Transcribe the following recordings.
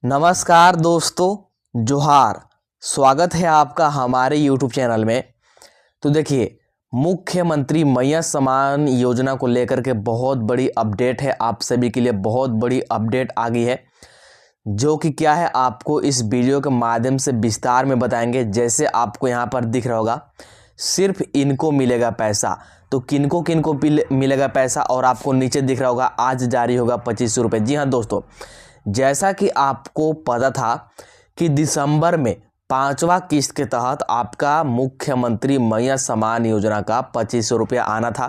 नमस्कार दोस्तों, जोहार। स्वागत है आपका हमारे YouTube चैनल में। तो देखिए, मुख्यमंत्री मैया सम्मान योजना को लेकर के बहुत बड़ी अपडेट है। आप सभी के लिए बहुत बड़ी अपडेट आ गई है, जो कि क्या है आपको इस वीडियो के माध्यम से विस्तार में बताएंगे। जैसे आपको यहाँ पर दिख रहा होगा, सिर्फ इनको मिलेगा पैसा। तो किनको किनको मिलेगा पैसा, और आपको नीचे दिख रहा होगा आज जारी होगा 2500 रुपये। जी हाँ दोस्तों, जैसा कि आपको पता था कि दिसंबर में 5वां किस्त के तहत आपका मुख्यमंत्री मैया सम्मान योजना का 2500 रुपये आना था।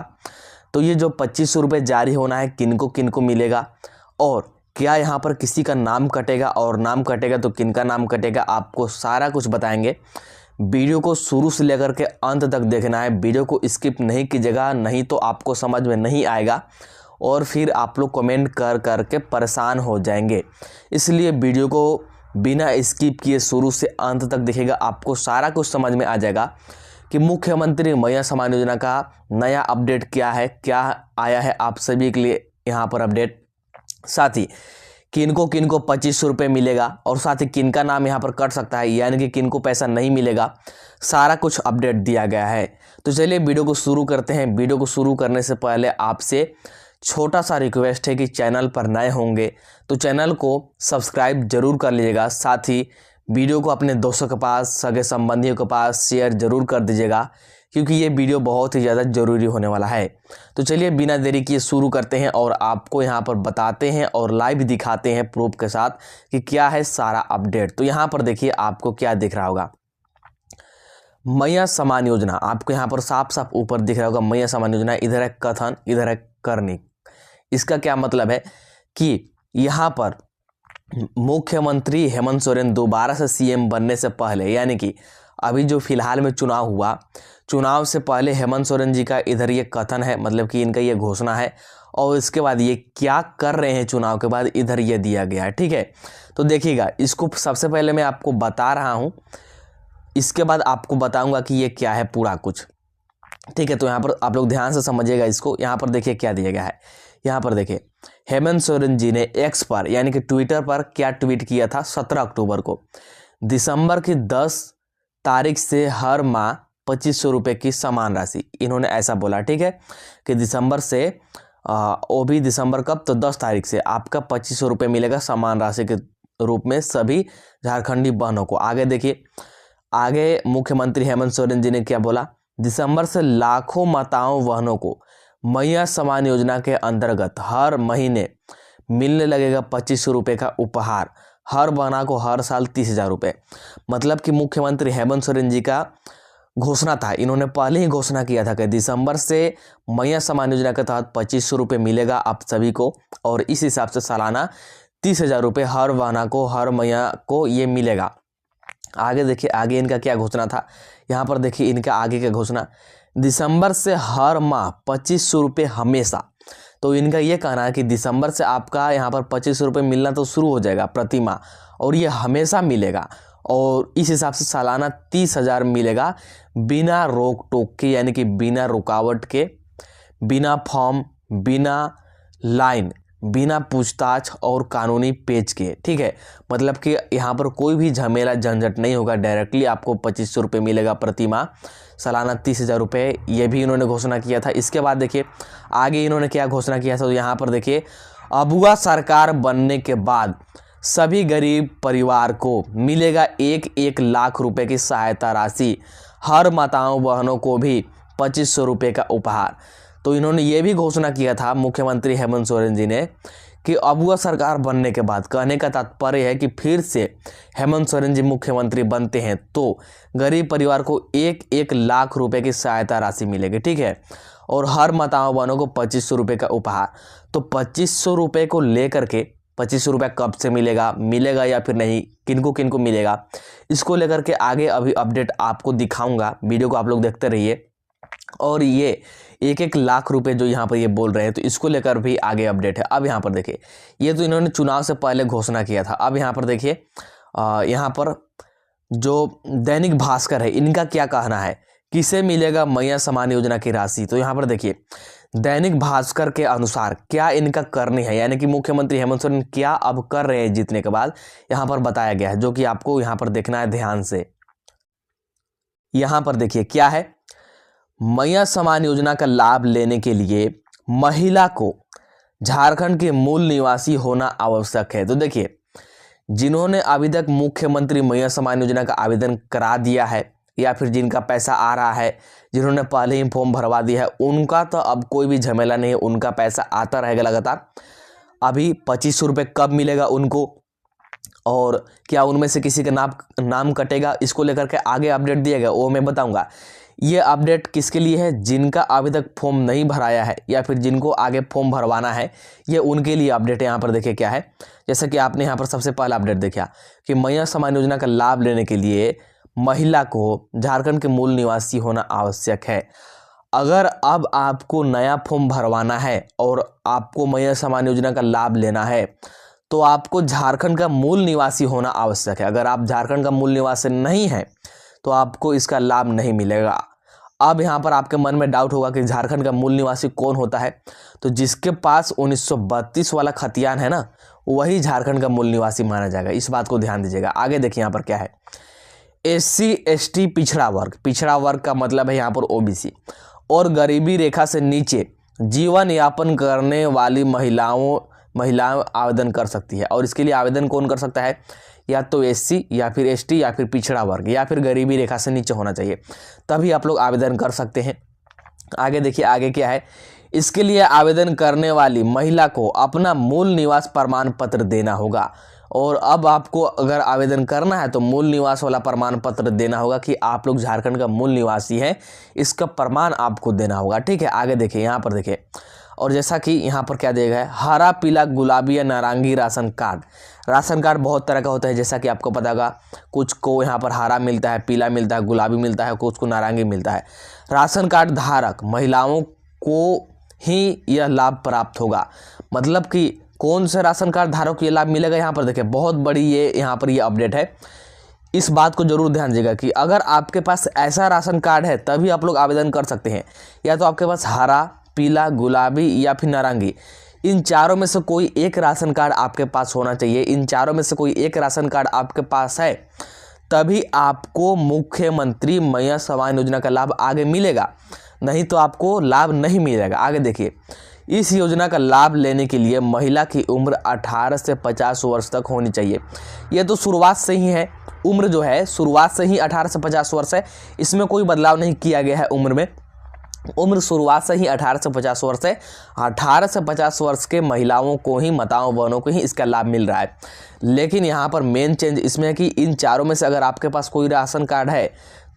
तो ये जो 2500 रुपये जारी होना है, किनको किनको मिलेगा और क्या यहाँ पर किसी का नाम कटेगा, और नाम कटेगा तो किनका नाम कटेगा, आपको सारा कुछ बताएंगे। वीडियो को शुरू से लेकर के अंत तक देखना है। वीडियो को स्किप नहीं कीजिएगा, नहीं तो आपको समझ में नहीं आएगा और फिर आप लोग कमेंट कर कर के परेशान हो जाएंगे। इसलिए वीडियो को बिना स्किप किए शुरू से अंत तक देखिएगा, आपको सारा कुछ समझ में आ जाएगा कि मुख्यमंत्री मैया सम्मान योजना का नया अपडेट क्या है, क्या आया है आप सभी के लिए यहाँ पर अपडेट। साथ ही किनको किनको 2500 रुपये मिलेगा, और साथ ही किनका नाम यहाँ पर कट सकता है, यानी कि किनको पैसा नहीं मिलेगा, सारा कुछ अपडेट दिया गया है। तो चलिए वीडियो को शुरू करते हैं। वीडियो को शुरू करने से पहले आपसे छोटा सा रिक्वेस्ट है कि चैनल पर नए होंगे तो चैनल को सब्सक्राइब जरूर कर लीजिएगा। साथ ही वीडियो को अपने दोस्तों के पास, सगे संबंधियों के पास शेयर जरूर कर दीजिएगा, क्योंकि ये वीडियो बहुत ही ज़्यादा ज़रूरी होने वाला है। तो चलिए बिना देरी किए शुरू करते हैं और आपको यहाँ पर बताते हैं और लाइव दिखाते हैं प्रूफ के साथ कि क्या है सारा अपडेट। तो यहाँ पर देखिए आपको क्या दिख रहा होगा, मैया सम्मान योजना। आपको यहाँ पर साफ साफ ऊपर दिख रहा होगा मैया सम्मान योजना। इधर है कथन, इधर है करनी। इसका क्या मतलब है कि यहाँ पर मुख्यमंत्री हेमंत सोरेन दोबारा से सीएम बनने से पहले, यानी कि अभी जो फिलहाल में चुनाव हुआ, चुनाव से पहले हेमंत सोरेन जी का इधर ये कथन है, मतलब कि इनका ये घोषणा है, और इसके बाद ये क्या कर रहे हैं चुनाव के बाद इधर ये दिया गया है। ठीक है, तो देखिएगा, इसको सबसे पहले मैं आपको बता रहा हूँ, इसके बाद आपको बताऊंगा कि ये क्या है पूरा कुछ। ठीक है, तो यहाँ पर आप लोग ध्यान से समझिएगा इसको। यहाँ पर देखिए क्या दिया गया है। यहाँ पर देखिए हेमंत सोरेन जी ने एक्स पर, यानी कि ट्विटर पर क्या ट्वीट किया था 17 अक्टूबर को, दिसंबर की 10 तारीख से हर माह 2500 रुपये की समान राशि, इन्होंने ऐसा बोला। ठीक है, कि दिसंबर से वो भी दिसंबर कब, तो 10 तारीख से आपका 2500 रुपये मिलेगा समान राशि के रूप में सभी झारखंडी बहनों को। आगे देखिए, आगे मुख्यमंत्री हेमंत सोरेन जी ने क्या बोला, दिसंबर से लाखों माताओं बहनों को मैया सम्मान योजना के अंतर्गत हर महीने मिलने लगेगा 2500 रुपये का उपहार। हर बहना को हर साल 30,000 रुपये। मतलब कि मुख्यमंत्री हेमंत सोरेन जी का घोषणा था, इन्होंने पहले ही घोषणा किया था कि दिसंबर से मैया सम्मान योजना के तहत 2500 रुपये मिलेगा आप सभी को, और इस हिसाब से सालाना 30,000 रुपये हर बहना को, हर मैया को ये मिलेगा। आगे देखिए, आगे इनका क्या घोषणा था। यहाँ पर देखिए इनका आगे का घोषणा, दिसंबर से हर माह 2500 रुपये हमेशा। तो इनका ये कहना है कि दिसंबर से आपका यहाँ पर 2500 रुपये मिलना तो शुरू हो जाएगा प्रति माह, और ये हमेशा मिलेगा, और इस हिसाब से सालाना 30,000 मिलेगा बिना रोक टोक के, यानी कि बिना रुकावट के, बिना फॉर्म, बिना लाइन, बिना पूछताछ और कानूनी पेच के। ठीक है, मतलब कि यहाँ पर कोई भी झमेला झंझट नहीं होगा, डायरेक्टली आपको 2500 रुपये मिलेगा प्रति माह, सालाना 30,000 रुपये। ये भी इन्होंने घोषणा किया था। इसके बाद देखिए आगे इन्होंने क्या घोषणा किया था। तो यहाँ पर देखिए, अबुआ सरकार बनने के बाद सभी गरीब परिवार को मिलेगा 1-1 लाख रुपए की सहायता राशि, हर माताओं बहनों को भी 2500 रुपये का उपहार। तो इन्होंने ये भी घोषणा किया था मुख्यमंत्री हेमंत सोरेन जी ने कि अबुआ सरकार बनने के बाद, कहने का तात्पर्य है कि फिर से हेमंत सोरेन जी मुख्यमंत्री बनते हैं तो गरीब परिवार को 1-1 लाख रुपए की सहायता राशि मिलेगी। ठीक है, और हर माताओं बहनों को 2500 रुपये का उपहार। तो 2500 रुपये को लेकर के, 2500 रुपये कब से मिलेगा या फिर नहीं, किनको किनको मिलेगा, इसको लेकर के आगे अभी अपडेट आपको दिखाऊंगा। वीडियो को आप लोग देखते रहिए। और ये 1-1 लाख रुपए जो यहाँ पर ये बोल रहे हैं, तो इसको लेकर भी आगे अपडेट है। अब यहाँ पर देखिए, ये तो इन्होंने चुनाव से पहले घोषणा किया था। अब यहाँ पर देखिए, यहाँ पर जो दैनिक भास्कर है, इनका क्या कहना है, किसे मिलेगा मैया सम्मान योजना की राशि। तो यहाँ पर देखिए, दैनिक भास्कर के अनुसार क्या इनका करनी है, यानी कि मुख्यमंत्री हेमंत सोरेन क्या अब कर रहे हैं जीतने के बाद, यहाँ पर बताया गया है, जो कि आपको यहाँ पर देखना है ध्यान से। यहाँ पर देखिए क्या है, मैया समान योजना का लाभ लेने के लिए महिला को झारखंड के मूल निवासी होना आवश्यक है। तो देखिए, जिन्होंने अभी तक मुख्यमंत्री मैया समान योजना का आवेदन करा दिया है या फिर जिनका पैसा आ रहा है, जिन्होंने पहले ही फॉर्म भरवा दिया है, उनका तो अब कोई भी झमेला नहीं है, उनका पैसा आता रहेगा लगातार। अभी 2500 रुपये कब मिलेगा उनको, और क्या उनमें से किसी का नाम कटेगा, इसको लेकर के आगे अपडेट दिया गया, वो मैं बताऊंगा। ये अपडेट किसके लिए है, जिनका अभी तक फॉर्म नहीं भराया है या फिर जिनको आगे फॉर्म भरवाना है, ये उनके लिए अपडेट है। यहाँ पर देखिए क्या है, जैसा कि आपने यहाँ पर सबसे पहला अपडेट देखा कि मैया समान योजना का लाभ लेने के लिए महिला को झारखंड के मूल निवासी होना आवश्यक है। अगर अब आपको नया फॉर्म भरवाना है और आपको मैया समान योजना का लाभ लेना है तो आपको झारखंड का मूल निवासी होना आवश्यक है। अगर आप झारखंड का मूल निवासी नहीं हैं तो आपको इसका लाभ नहीं मिलेगा। अब यहाँ पर आपके मन में डाउट होगा कि झारखंड का मूल निवासी कौन होता है, तो जिसके पास 1932 वाला खतियान है ना, वही झारखंड का मूल निवासी माना जाएगा। इस बात को ध्यान दीजिएगा। आगे देखिए यहाँ पर क्या है, SC ST पिछड़ा वर्ग का मतलब है यहाँ पर OBC और गरीबी रेखा से नीचे जीवन यापन करने वाली महिलाएं आवेदन कर सकती है। और इसके लिए आवेदन कौन कर सकता है, या तो SC या फिर ST या फिर पिछड़ा वर्ग या फिर गरीबी रेखा से नीचे होना चाहिए, तभी आप लोग आवेदन कर सकते हैं। आगे देखिए आगे क्या है, इसके लिए आवेदन करने वाली महिला को अपना मूल निवास प्रमाण पत्र देना होगा। और अब आपको अगर आवेदन करना है तो मूल निवास वाला प्रमाण पत्र देना होगा कि आप लोग झारखंड का मूल निवासी हैं, इसका प्रमाण आपको देना होगा। ठीक है, आगे देखिए यहाँ पर देखिए, और जैसा कि यहाँ पर क्या दिया गया है, हरा पीला गुलाबी या नारंगी राशन कार्ड बहुत तरह का होता है, जैसा कि आपको पता होगा। कुछ को यहाँ पर हरा मिलता है, पीला मिलता है, गुलाबी मिलता है, कुछ को नारंगी मिलता है। राशन कार्ड धारक महिलाओं को ही यह लाभ प्राप्त होगा। मतलब कि कौन से राशन कार्ड धारक को ये लाभ मिलेगा, यहाँ पर देखिए बहुत बड़ी ये यहाँ पर ये अपडेट है। इस बात को जरूर ध्यान दीजिएगा कि अगर आपके पास ऐसा राशन कार्ड है तभी आप लोग आवेदन कर सकते हैं। या तो आपके पास हरा, पीला, गुलाबी या फिर नारंगी, इन चारों में से कोई एक राशन कार्ड आपके पास होना चाहिए। इन चारों में से कोई एक राशन कार्ड आपके पास है तभी आपको मुख्यमंत्री मैया समान योजना का लाभ आगे मिलेगा, नहीं तो आपको लाभ नहीं मिलेगा। आगे देखिए, इस योजना का लाभ लेने के लिए महिला की उम्र 18 से 50 वर्ष तक होनी चाहिए। यह तो शुरुआत से ही है, उम्र जो है शुरुआत से ही 18 से 50 वर्ष है, इसमें कोई बदलाव नहीं किया गया है। उम्र में उम्र शुरुआत से ही 18 से 50 वर्ष है। 18 से 50 वर्ष के महिलाओं को ही, माताओं बहनों को ही इसका लाभ मिल रहा है। लेकिन यहाँ पर मेन चेंज इसमें है कि इन चारों में से अगर आपके पास कोई राशन कार्ड है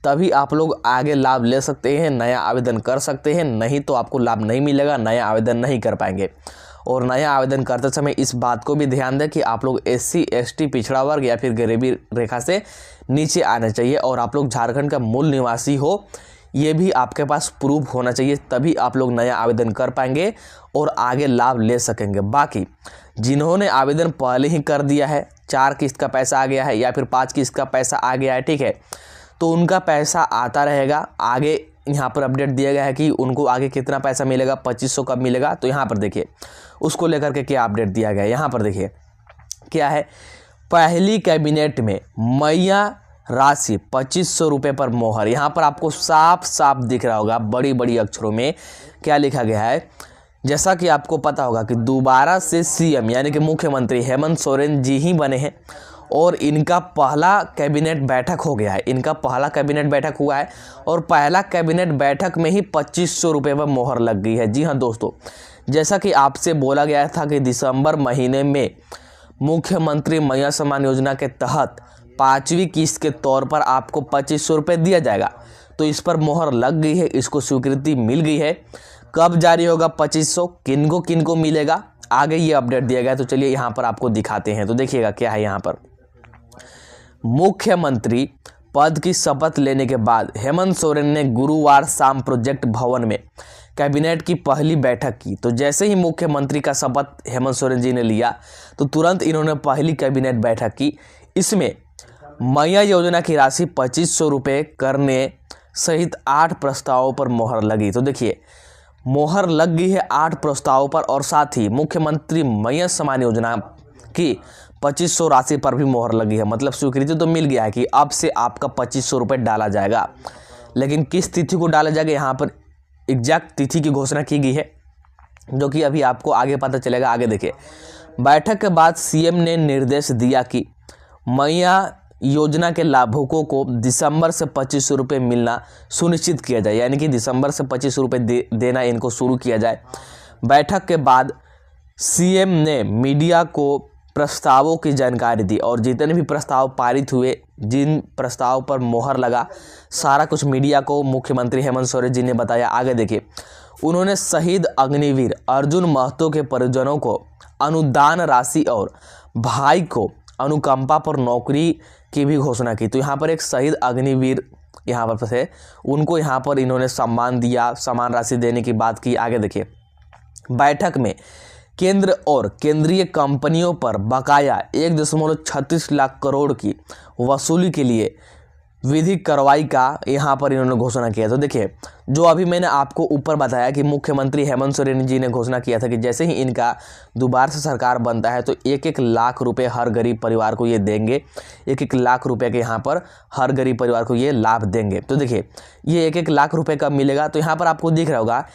तभी आप लोग आगे लाभ ले सकते हैं, नया आवेदन कर सकते हैं, नहीं तो आपको लाभ नहीं मिलेगा, नया आवेदन नहीं कर पाएंगे। और नया आवेदन करते समय इस बात को भी ध्यान दें कि आप लोग SC ST पिछड़ा वर्ग या फिर गरीबी रेखा से नीचे आना चाहिए और आप लोग झारखंड का मूल निवासी हो, ये भी आपके पास प्रूफ होना चाहिए, तभी आप लोग नया आवेदन कर पाएंगे और आगे लाभ ले सकेंगे। बाकी जिन्होंने आवेदन पहले ही कर दिया है, 4 किस्त का पैसा आ गया है या फिर 5 किस्त का पैसा आ गया है, ठीक है, तो उनका पैसा आता रहेगा। आगे यहाँ पर अपडेट दिया गया है कि उनको आगे कितना पैसा मिलेगा, 2500 कब मिलेगा, तो यहाँ पर देखिए उसको लेकर के क्या अपडेट दिया गया है। यहाँ पर देखिए क्या है, पहली कैबिनेट में मैया राशि 2500 रुपये पर मोहर। यहाँ पर आपको साफ साफ दिख रहा होगा बड़ी बड़ी अक्षरों में क्या लिखा गया है। जैसा कि आपको पता होगा कि दोबारा से CM यानी कि मुख्यमंत्री हेमंत सोरेन जी ही बने हैं और इनका पहला कैबिनेट बैठक हो गया है। इनका पहला कैबिनेट बैठक हुआ है और पहला कैबिनेट बैठक में ही 2500 रुपये पर मोहर लग गई है। जी हाँ दोस्तों, जैसा कि आपसे बोला गया था कि दिसंबर महीने में मुख्यमंत्री मैया समान योजना के तहत 5वीं किस्त के तौर पर आपको 2500 रुपये दिया जाएगा, तो इस पर मोहर लग गई है, इसको स्वीकृति मिल गई है। कब जारी होगा 2500, किनको मिलेगा, आगे ये अपडेट दिया गया। तो चलिए यहाँ पर आपको दिखाते हैं। तो देखिएगा क्या है, यहाँ पर मुख्यमंत्री पद की शपथ लेने के बाद हेमंत सोरेन ने गुरुवार शाम प्रोजेक्ट भवन में कैबिनेट की पहली बैठक की। तो जैसे ही मुख्यमंत्री का शपथ हेमंत सोरेन जी ने लिया तो तुरंत इन्होंने पहली कैबिनेट बैठक की। इसमें मैया योजना की राशि 2500 रुपये करने सहित 8 प्रस्तावों पर मोहर लगी। तो देखिए मोहर लग गई है 8 प्रस्तावों पर और साथ ही मुख्यमंत्री मत्स्य सम्मान योजना की 2500 राशि पर भी मोहर लगी है। मतलब स्वीकृति तो मिल गया है कि अब से आपका 2500 रुपये डाला जाएगा, लेकिन किस तिथि को डाला जाएगा यहाँ पर एग्जैक्ट तिथि की घोषणा की गई है, जो कि अभी आपको आगे पता चलेगा। आगे देखिए, बैठक के बाद सीएम ने निर्देश दिया कि मत्स्य योजना के लाभुकों को दिसंबर से 2500 रुपये मिलना सुनिश्चित किया जाए, यानी कि दिसंबर से 2500 रुपये देना इनको शुरू किया जाए। बैठक के बाद सीएम ने मीडिया को प्रस्तावों की जानकारी दी और जितने भी प्रस्ताव पारित हुए, जिन प्रस्ताव पर मोहर लगा, सारा कुछ मीडिया को मुख्यमंत्री हेमंत सोरेन जी ने बताया। आगे देखिए, उन्होंने शहीद अग्निवीर अर्जुन महतो के परिजनों को अनुदान राशि और भाई को अनुकंपा पर नौकरी की भी घोषणा की। तो यहाँ पर एक शहीद अग्निवीर यहाँ पर थे, उनको यहाँ पर इन्होंने सम्मान दिया, सम्मान राशि देने की बात की। आगे देखिए, बैठक में केंद्र और केंद्रीय कंपनियों पर बकाया 1.36 लाख करोड़ की वसूली के लिए विधिक कार्रवाई का यहाँ पर इन्होंने घोषणा किया। तो देखिए, जो अभी मैंने आपको ऊपर बताया कि मुख्यमंत्री हेमंत सोरेन जी ने घोषणा किया था कि जैसे ही इनका दोबारा से सरकार बनता है तो 1-1 लाख रुपए हर गरीब परिवार को ये देंगे, 1-1 लाख रुपए के यहाँ पर हर गरीब परिवार को ये लाभ देंगे। तो देखिए, ये 1-1 लाख रुपए कब मिलेगा, तो यहाँ पर आपको दिख रहा होगा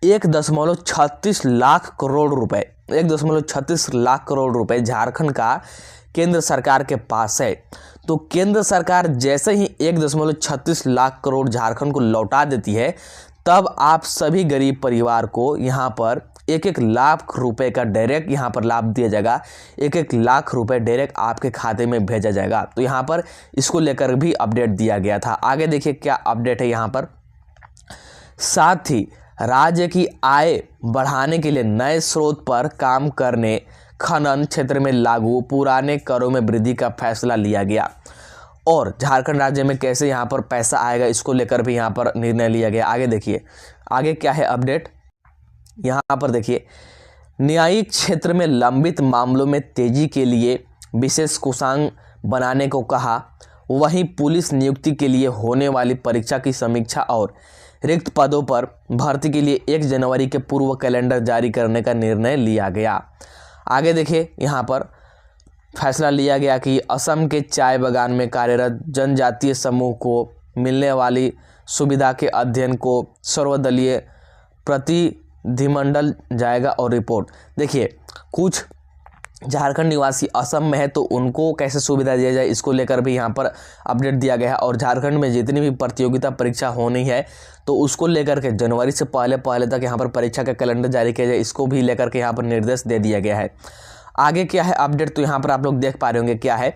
1.36 लाख करोड़ रुपए, 1.36 लाख करोड़ रुपए झारखंड का केंद्र सरकार के पास है। तो केंद्र सरकार जैसे ही 1.36 लाख करोड़ झारखंड को लौटा देती है, तब आप सभी गरीब परिवार को यहाँ पर 1-1 लाख रुपए का डायरेक्ट यहाँ पर लाभ दिया जाएगा, 1-1 लाख रुपए डायरेक्ट आपके खाते में भेजा जाएगा। तो यहाँ पर इसको लेकर भी अपडेट दिया गया था। आगे देखिए क्या अपडेट है यहाँ पर। साथ ही राज्य की आय बढ़ाने के लिए नए स्रोत पर काम करने, खनन क्षेत्र में लागू पुराने करों में वृद्धि का फैसला लिया गया और झारखंड राज्य में कैसे यहाँ पर पैसा आएगा, इसको लेकर भी यहाँ पर निर्णय लिया गया। आगे देखिए, आगे क्या है अपडेट यहाँ पर देखिए, न्यायिक क्षेत्र में लंबित मामलों में तेजी के लिए विशेष कोषांग बनाने को कहा। वहीं पुलिस नियुक्ति के लिए होने वाली परीक्षा की समीक्षा और रिक्त पदों पर भर्ती के लिए 1 जनवरी के पूर्व कैलेंडर जारी करने का निर्णय लिया गया। आगे देखिए, यहाँ पर फैसला लिया गया कि असम के चाय बागान में कार्यरत जनजातीय समूह को मिलने वाली सुविधा के अध्ययन को सर्वदलीय प्रतिनिधिमंडल जाएगा और रिपोर्ट। देखिए, कुछ झारखंड निवासी असम में है तो उनको कैसे सुविधा दिया जाए, इसको लेकर भी यहाँ पर अपडेट दिया गया है। और झारखंड में जितनी भी प्रतियोगिता परीक्षा होनी है तो उसको लेकर के जनवरी से पहले तक यहाँ पर परीक्षा का कैलेंडर जारी किया जाए, इसको भी लेकर के यहाँ पर निर्देश दे दिया गया है। आगे क्या है अपडेट, तो यहाँ पर आप लोग देख पा रहे होंगे क्या है।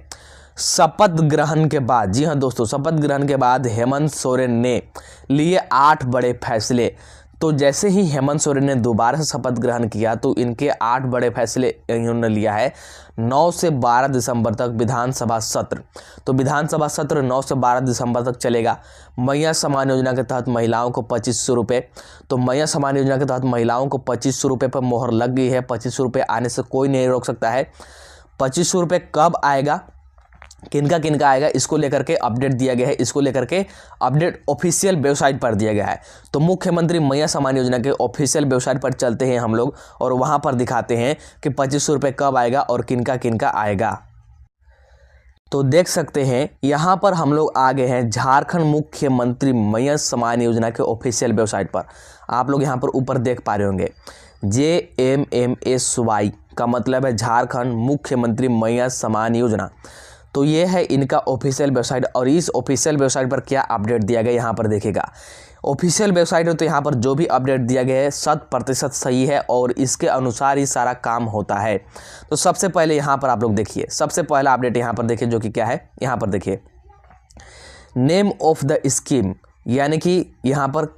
शपथ ग्रहण के बाद, जी हाँ दोस्तों, शपथ ग्रहण के बाद हेमंत सोरेन ने लिए 8 बड़े फैसले। तो जैसे ही हेमंत सोरेन ने दोबारा से शपथ ग्रहण किया तो इनके 8 बड़े फैसले इन्होंने लिया है। 9 से 12 दिसंबर तक विधानसभा सत्र, तो विधानसभा सत्र 9 से 12 दिसंबर तक चलेगा। मत्स्य सम्मान योजना के तहत महिलाओं को 2500 रुपये, तो मत्स्य सम्मान योजना के तहत महिलाओं को 2500 रुपये पर मोहर लग गई है। 2500 रुपये आने से कोई नहीं रोक सकता है। 2500 रुपये कब आएगा, किनका किनका आएगा, इसको लेकर के अपडेट दिया गया है। इसको लेकर के अपडेट ऑफिशियल वेबसाइट पर दिया गया है। तो मुख्यमंत्री मत्स्य सम्मान योजना के ऑफिशियल वेबसाइट पर चलते हैं हम लोग और वहां पर दिखाते हैं कि 2500 रुपये कब आएगा और किनका किनका आएगा। तो देख सकते हैं यहाँ पर हम लोग आ गए हैं झारखंड मुख्यमंत्री मत्स्य सम्मान योजना के ऑफिशियल वेबसाइट पर। आप लोग यहाँ पर ऊपर देख पा रहे होंगे JMMSY का मतलब है झारखंड मुख्यमंत्री मत्स्य सम्मान योजना। तो ये है इनका ऑफिशियल वेबसाइट और इस ऑफिशियल वेबसाइट पर क्या अपडेट दिया गया यहाँ पर देखिएगा। ऑफिशियल वेबसाइट है तो यहाँ पर जो भी अपडेट दिया गया है 100% सही है और इसके अनुसार ही सारा काम होता है। तो सबसे पहले यहाँ पर आप लोग देखिए, सबसे पहला अपडेट यहाँ पर देखिए जो कि क्या है, यहाँ पर देखिए नेम ऑफ द स्कीम, यानी कि यहाँ पर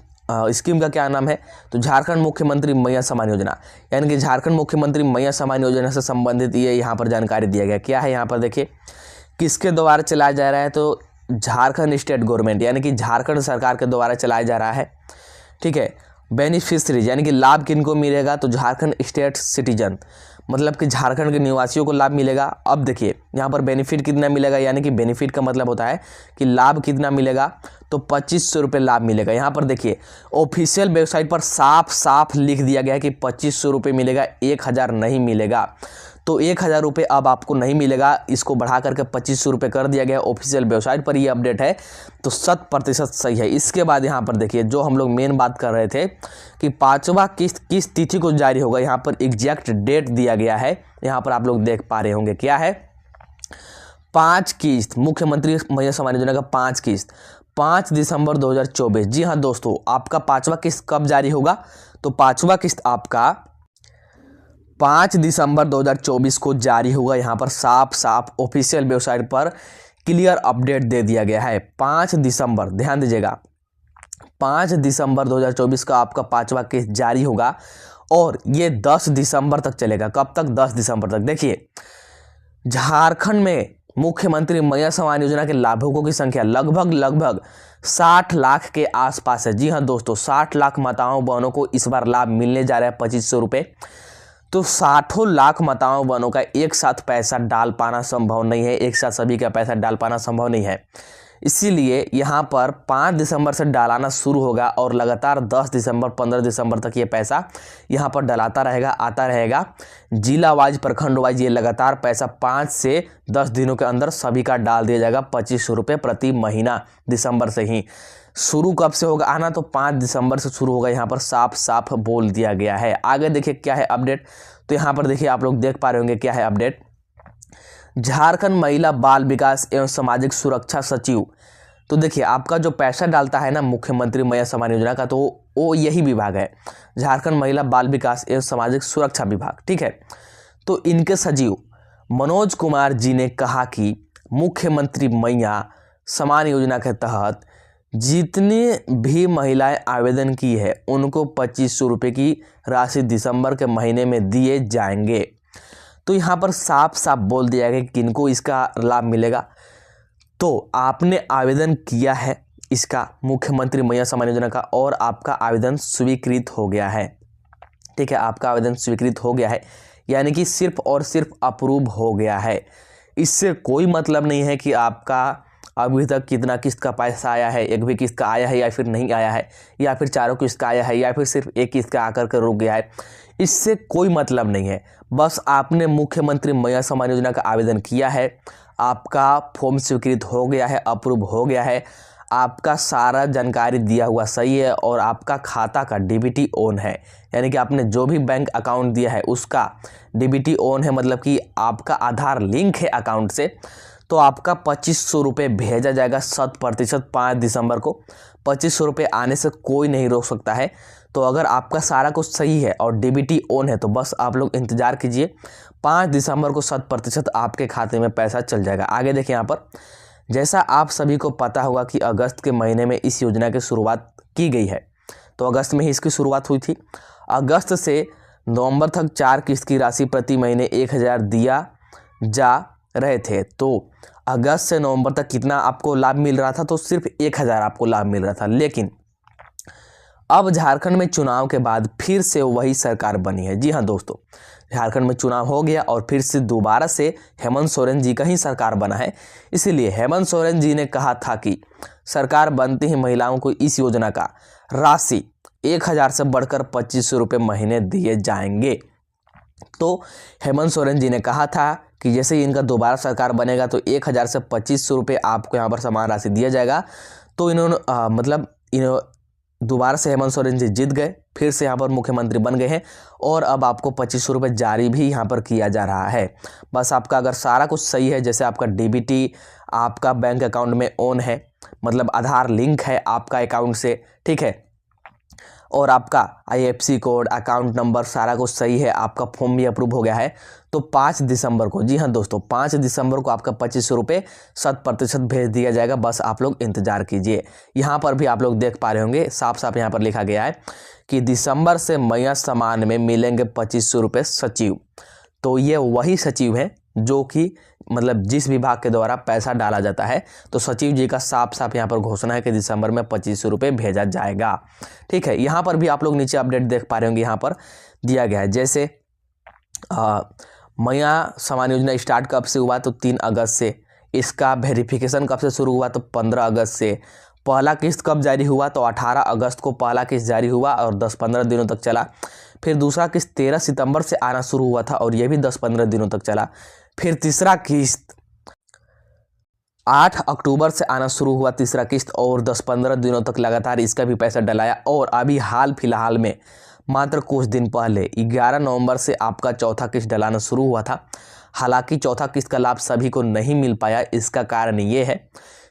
स्कीम का क्या नाम है, तो झारखंड मुख्यमंत्री मत्स्य सम्मान योजना, यानी कि झारखंड मुख्यमंत्री मत्स्य सम्मान योजना से संबंधित ये यहाँ पर जानकारी दिया गया। क्या है यहाँ पर देखिए, किसके द्वारा चलाया जा रहा है, तो झारखंड स्टेट गवर्नमेंट यानी कि झारखंड सरकार के द्वारा चलाया जा रहा है। ठीक है, बेनिफिशरीज यानी कि लाभ किनको मिलेगा, तो झारखंड स्टेट सिटीजन मतलब कि झारखंड के निवासियों को लाभ मिलेगा। अब देखिए यहाँ पर बेनिफिट कितना मिलेगा, यानी कि बेनिफिट का मतलब होता है कि लाभ कितना मिलेगा, तो 2500 रुपये लाभ मिलेगा। यहाँ पर देखिए ऑफिशियल वेबसाइट पर साफ साफ लिख दिया गया है कि 2500 रुपये मिलेगा, 1000 नहीं मिलेगा। तो 1000 रुपये अब आपको नहीं मिलेगा, इसको बढ़ा करके 2500 रुपये कर दिया गया। ऑफिशियल वेबसाइट पर ये अपडेट है, तो 100% सही है। इसके बाद यहाँ पर देखिए जो हम लोग मेन बात कर रहे थे कि 5वां किस्त किस तिथि को जारी होगा, यहाँ पर एग्जैक्ट डेट दिया गया है। यहाँ पर आप लोग देख पा रहे होंगे क्या है, 5 किस्त, मुख्यमंत्री महिला सम्मान योजना का 5 किस्त 5 दिसंबर 2024। जी हाँ दोस्तों, आपका 5वां किस्त कब जारी होगा, तो 5वां किस्त आपका 5 दिसंबर 2024 को जारी होगा। यहाँ पर साफ साफ ऑफिशियल वेबसाइट पर क्लियर अपडेट दे दिया गया है। 5 दिसंबर, ध्यान दीजिएगा, 5 दिसंबर 2024 का आपका 5वां किस्त जारी होगा और ये 10 दिसंबर तक चलेगा। कब तक, 10 दिसंबर तक। देखिए झारखंड में मुख्यमंत्री महिला सम्मान योजना के लाभुकों की संख्या लगभग 60 लाख के आसपास है। जी हाँ दोस्तों, 60 लाख माताओं बहनों को इस बार लाभ मिलने जा रहा है 2500 रुपये। तो 60 लाख माताओं बहनों का एक साथ पैसा डाल पाना संभव नहीं है, एक साथ सभी का पैसा डाल पाना संभव नहीं है। इसीलिए यहाँ पर 5 दिसंबर से डालाना शुरू होगा और लगातार 10 दिसंबर 15 दिसंबर तक ये पैसा यहाँ पर डलाता रहेगा, आता रहेगा। जिला वाइज, प्रखंड वाइज ये लगातार पैसा 5 से 10 दिनों के अंदर सभी का डाल दिया जाएगा 2500 रुपये प्रति महीना। दिसंबर से ही शुरू कब से होगा आना, तो 5 दिसंबर से शुरू होगा। यहाँ पर साफ साफ बोल दिया गया है। आगे देखिए क्या है अपडेट, तो यहाँ पर देखिए आप लोग देख पा रहे होंगे क्या है अपडेट। झारखंड महिला बाल विकास एवं सामाजिक सुरक्षा सचिव, तो देखिए आपका जो पैसा डालता है ना मुख्यमंत्री महिला सम्मान योजना का, तो वो यही विभाग है, झारखंड महिला बाल विकास एवं सामाजिक सुरक्षा विभाग, ठीक है। तो इनके सचिव मनोज कुमार जी ने कहा कि मुख्यमंत्री महिला सम्मान योजना के तहत जितनी भी महिलाएं आवेदन की है उनको 2500 रुपये की राशि दिसंबर के महीने में दिए जाएंगे। तो यहाँ पर साफ साफ बोल दिया गया कि किनको इसका लाभ मिलेगा। तो आपने आवेदन किया है इसका मुख्यमंत्री महिला सम्मान योजना का और आपका आवेदन स्वीकृत हो गया है, ठीक है, आपका आवेदन स्वीकृत हो गया है, यानी कि सिर्फ और सिर्फ अप्रूव हो गया है। इससे कोई मतलब नहीं है कि आपका अभी तक कितना किस्त का पैसा आया है, एक भी किस्त का आया है या फिर नहीं आया है, या फिर चारों किस्त का आया है या फिर सिर्फ एक किस्त का आकर के रुक गया है। इससे कोई मतलब नहीं है। बस आपने मुख्यमंत्री महिला सम्मान योजना का आवेदन किया है, आपका फॉर्म स्वीकृत हो गया है, अप्रूव हो गया है, आपका सारा जानकारी दिया हुआ सही है और आपका खाता का डीबीटी ऑन है, यानी कि आपने जो भी बैंक अकाउंट दिया है उसका डीबीटी ऑन है, मतलब कि आपका आधार लिंक है अकाउंट से। तो आपका 2500 रुपये भेजा जाएगा 100%। 5 दिसंबर को 2500 रुपये आने से कोई नहीं रोक सकता है। तो अगर आपका सारा कुछ सही है और डीबीटी ऑन है तो बस आप लोग इंतज़ार कीजिए, 5 दिसंबर को 100% आपके खाते में पैसा चल जाएगा। आगे देखिए यहाँ पर, जैसा आप सभी को पता होगा कि अगस्त के महीने में इस योजना की शुरुआत की गई है, तो अगस्त में ही इसकी शुरुआत हुई थी। अगस्त से नवंबर तक 4 किस्त की राशि प्रति महीने 1000 दिया जा रहे थे। तो अगस्त से नवंबर तक कितना आपको लाभ मिल रहा था, तो सिर्फ 1000 आपको लाभ मिल रहा था। लेकिन अब झारखंड में चुनाव के बाद फिर से वही सरकार बनी है। जी हाँ दोस्तों, झारखंड में चुनाव हो गया और फिर से दोबारा से हेमंत सोरेन जी का ही सरकार बना है। इसीलिए हेमंत सोरेन जी ने कहा था कि सरकार बनते ही महिलाओं को इस योजना का राशि 1000 से बढ़कर 2500 रुपये महीने दिए जाएंगे। तो हेमंत सोरेन जी ने कहा था कि जैसे ही इनका दोबारा सरकार बनेगा तो 1000 से 2500 रुपये आपको यहाँ पर समान राशि दिया जाएगा। तो इन्होंने दोबारा से हेमंत सोरेन जी जीत गए, फिर से यहाँ पर मुख्यमंत्री बन गए हैं और अब आपको 2500 रुपये जारी भी यहाँ पर किया जा रहा है। बस आपका अगर सारा कुछ सही है, जैसे आपका डीबीटी आपका बैंक अकाउंट में ऑन है, मतलब आधार लिंक है आपका अकाउंट से, ठीक है, और आपका IFSC कोड, अकाउंट नंबर सारा कुछ सही है, आपका फॉर्म भी अप्रूव हो गया है, तो 5 दिसंबर को, जी हाँ दोस्तों, 5 दिसंबर को आपका 2500 रुपये 100% भेज दिया जाएगा। बस आप लोग इंतजार कीजिए। यहाँ पर भी आप लोग देख पा रहे होंगे साफ साफ यहाँ पर लिखा गया है कि दिसंबर से महिला सम्मान में मिलेंगे 2500 रुपये सचिव। तो ये वही सचिव हैं जो कि मतलब जिस विभाग के द्वारा पैसा डाला जाता है। तो सचिव जी का साफ साफ यहाँ पर घोषणा है कि दिसंबर में 2500 रुपये भेजा जाएगा, ठीक है। यहाँ पर भी आप लोग नीचे अपडेट देख पा रहे होंगे, यहाँ पर दिया गया है। जैसे मैया समान योजना स्टार्ट कब से हुआ तो 3 अगस्त से। इसका वेरिफिकेशन कब से शुरू हुआ तो 15 अगस्त से। पहला किस्त कब जारी हुआ तो 18 अगस्त को पहला किस्त जारी हुआ और 10-15 दिनों तक चला। फिर दूसरा किस्त 13 सितंबर से आना शुरू हुआ था और यह भी 10-15 दिनों तक चला। फिर तीसरा किस्त 8 अक्टूबर से आना शुरू हुआ, तीसरा किस्त, और 10-15 दिनों तक लगातार इसका भी पैसा डलाया। और अभी हाल फिलहाल में मात्र कुछ दिन पहले 11 नवंबर से आपका चौथा किस्त डलाना शुरू हुआ था। हालांकि चौथा किस्त का लाभ सभी को नहीं मिल पाया। इसका कारण ये है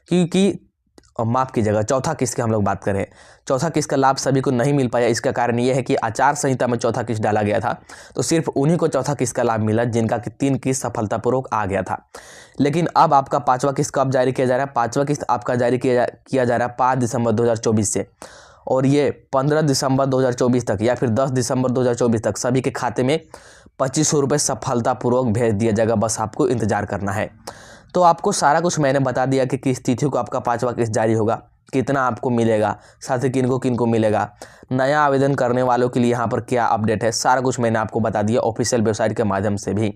क्योंकि माफ़ कीजिएगा, चौथा किस्त की हम लोग बात करें, चौथा किस्त का लाभ सभी को नहीं मिल पाया। इसका कारण ये है कि आचार संहिता में चौथा किस्त डाला गया था, तो सिर्फ उन्हीं को चौथा किस्त का लाभ मिला जिनका कि 3 किस्त सफलतापूर्वक आ गया था। लेकिन अब आपका 5वां किस्त कब जारी किया जा रहा है? 5वां किस्त आपका जारी किया जा रहा है 5 दिसंबर 2024 से, और ये 15 दिसंबर 2024 तक या फिर 10 दिसंबर 2024 तक सभी के खाते में 2500 रुपये सफलतापूर्वक भेज दिया जाएगा। बस आपको इंतजार करना है। तो आपको सारा कुछ मैंने बता दिया कि किस तिथि को आपका 5वां किस्त जारी होगा, कितना आपको मिलेगा, साथ ही किनको मिलेगा, नया आवेदन करने वालों के लिए यहाँ पर क्या अपडेट है, सारा कुछ मैंने आपको बता दिया ऑफिशियल वेबसाइट के माध्यम से भी।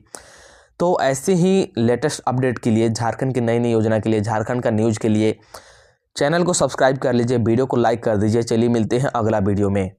तो ऐसे ही लेटेस्ट अपडेट के लिए, झारखंड की नई योजना के लिए, झारखंड का न्यूज़ के लिए चैनल को सब्सक्राइब कर लीजिए, वीडियो को लाइक कर दीजिए। चलिए मिलते हैं अगला वीडियो में।